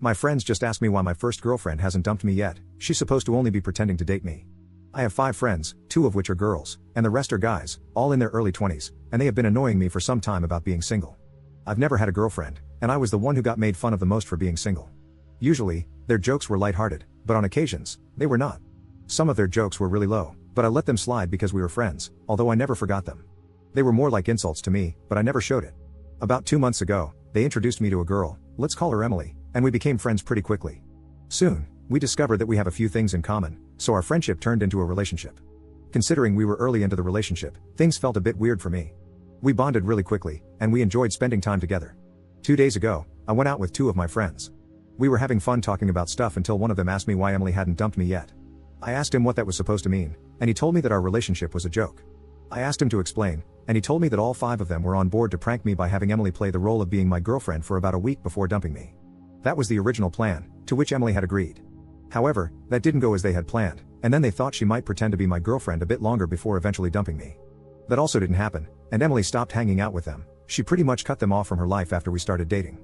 My friends just asked me why my first girlfriend hasn't dumped me yet. She's supposed to only be pretending to date me. I have 5 friends, 2 of which are girls, and the rest are guys, all in their early 20s, and they have been annoying me for some time about being single. I've never had a girlfriend, and I was the one who got made fun of the most for being single. Usually, their jokes were lighthearted, but on occasions, they were not. Some of their jokes were really low, but I let them slide because we were friends, although I never forgot them. They were more like insults to me, but I never showed it. About 2 months ago, they introduced me to a girl, let's call her Emily, and we became friends pretty quickly. Soon, we discovered that we have a few things in common, so our friendship turned into a relationship. Considering we were early into the relationship, things felt a bit weird for me. We bonded really quickly, and we enjoyed spending time together. 2 days ago, I went out with 2 of my friends. We were having fun talking about stuff until one of them asked me why Emily hadn't dumped me yet. I asked him what that was supposed to mean, and he told me that our relationship was a joke. I asked him to explain, and he told me that all 5 of them were on board to prank me by having Emily play the role of being my girlfriend for about a week before dumping me. That was the original plan, to which Emily had agreed. However, that didn't go as they had planned, and then they thought she might pretend to be my girlfriend a bit longer before eventually dumping me. That also didn't happen, and Emily stopped hanging out with them. She pretty much cut them off from her life after we started dating.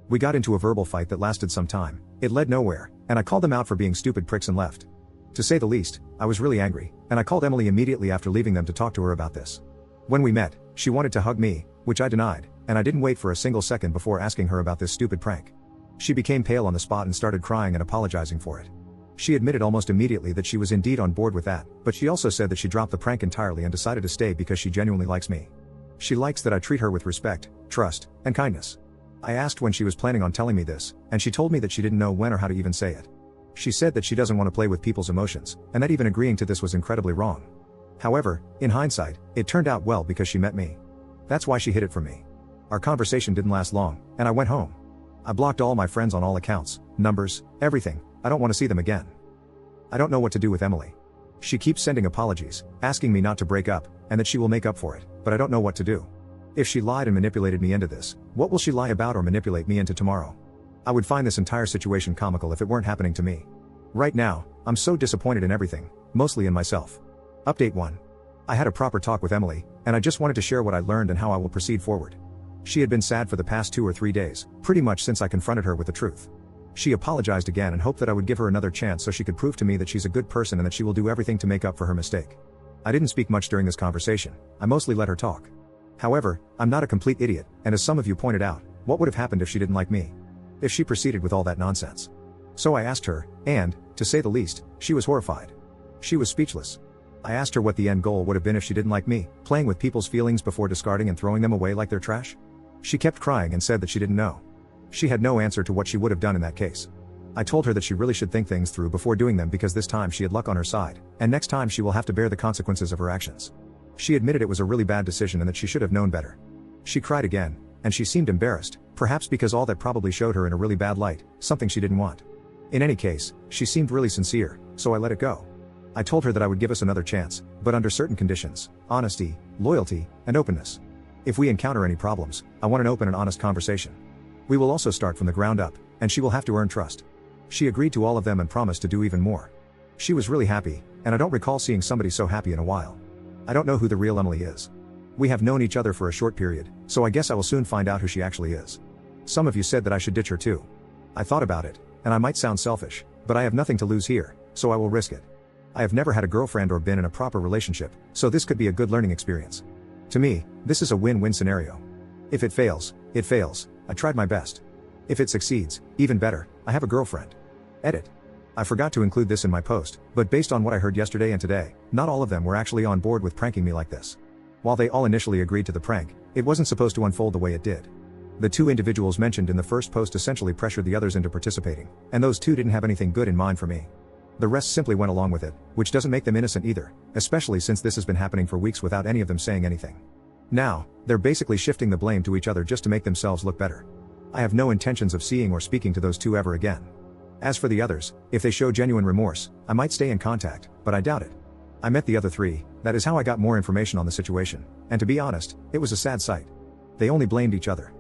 We got into a verbal fight that lasted some time, it led nowhere, and I called them out for being stupid pricks and left. To say the least, I was really angry, and I called Emily immediately after leaving them to talk to her about this. When we met, she wanted to hug me, which I denied, and I didn't wait for a single second before asking her about this stupid prank. She became pale on the spot and started crying and apologizing for it. She admitted almost immediately that she was indeed on board with that, but she also said that she dropped the prank entirely and decided to stay because she genuinely likes me. She likes that I treat her with respect, trust, and kindness. I asked when she was planning on telling me this, and she told me that she didn't know when or how to even say it. She said that she doesn't want to play with people's emotions, and that even agreeing to this was incredibly wrong. However, in hindsight, it turned out well because she met me. That's why she hid it from me. Our conversation didn't last long, and I went home. I blocked all my friends on all accounts, numbers, everything. I don't want to see them again. I don't know what to do with Emily. She keeps sending apologies, asking me not to break up, and that she will make up for it, but I don't know what to do. If she lied and manipulated me into this, what will she lie about or manipulate me into tomorrow? I would find this entire situation comical if it weren't happening to me. Right now, I'm so disappointed in everything, mostly in myself. Update 1. I had a proper talk with Emily, and I just wanted to share what I learned and how I will proceed forward. She had been sad for the past 2 or 3 days, pretty much since I confronted her with the truth. She apologized again and hoped that I would give her another chance so she could prove to me that she's a good person and that she will do everything to make up for her mistake. I didn't speak much during this conversation, I mostly let her talk. However, I'm not a complete idiot, and as some of you pointed out, what would have happened if she didn't like me? If she proceeded with all that nonsense? So I asked her, and, to say the least, she was horrified. She was speechless. I asked her what the end goal would have been if she didn't like me, playing with people's feelings before discarding and throwing them away like they're trash? She kept crying and said that she didn't know. She had no answer to what she would have done in that case. I told her that she really should think things through before doing them because this time she had luck on her side, and next time she will have to bear the consequences of her actions. She admitted it was a really bad decision and that she should have known better. She cried again, and she seemed embarrassed, perhaps because all that probably showed her in a really bad light, something she didn't want. In any case, she seemed really sincere, so I let it go. I told her that I would give us another chance, but under certain conditions: honesty, loyalty, and openness. If we encounter any problems, I want an open and honest conversation. We will also start from the ground up, and she will have to earn trust. She agreed to all of them and promised to do even more. She was really happy, and I don't recall seeing somebody so happy in a while. I don't know who the real Emily is. We have known each other for a short period, so I guess I will soon find out who she actually is. Some of you said that I should ditch her too. I thought about it, and I might sound selfish, but I have nothing to lose here, so I will risk it. I have never had a girlfriend or been in a proper relationship, so this could be a good learning experience. To me, this is a win-win scenario. If it fails, it fails. I tried my best. If it succeeds, even better, I have a girlfriend. Edit. I forgot to include this in my post, but based on what I heard yesterday and today, not all of them were actually on board with pranking me like this. While they all initially agreed to the prank, it wasn't supposed to unfold the way it did. The 2 individuals mentioned in the first post essentially pressured the others into participating, and those 2 didn't have anything good in mind for me. The rest simply went along with it, which doesn't make them innocent either, especially since this has been happening for weeks without any of them saying anything. Now, they're basically shifting the blame to each other just to make themselves look better. I have no intentions of seeing or speaking to those 2 ever again. As for the others, if they show genuine remorse, I might stay in contact, but I doubt it. I met the other 3, that is how I got more information on the situation, and to be honest, it was a sad sight. They only blamed each other.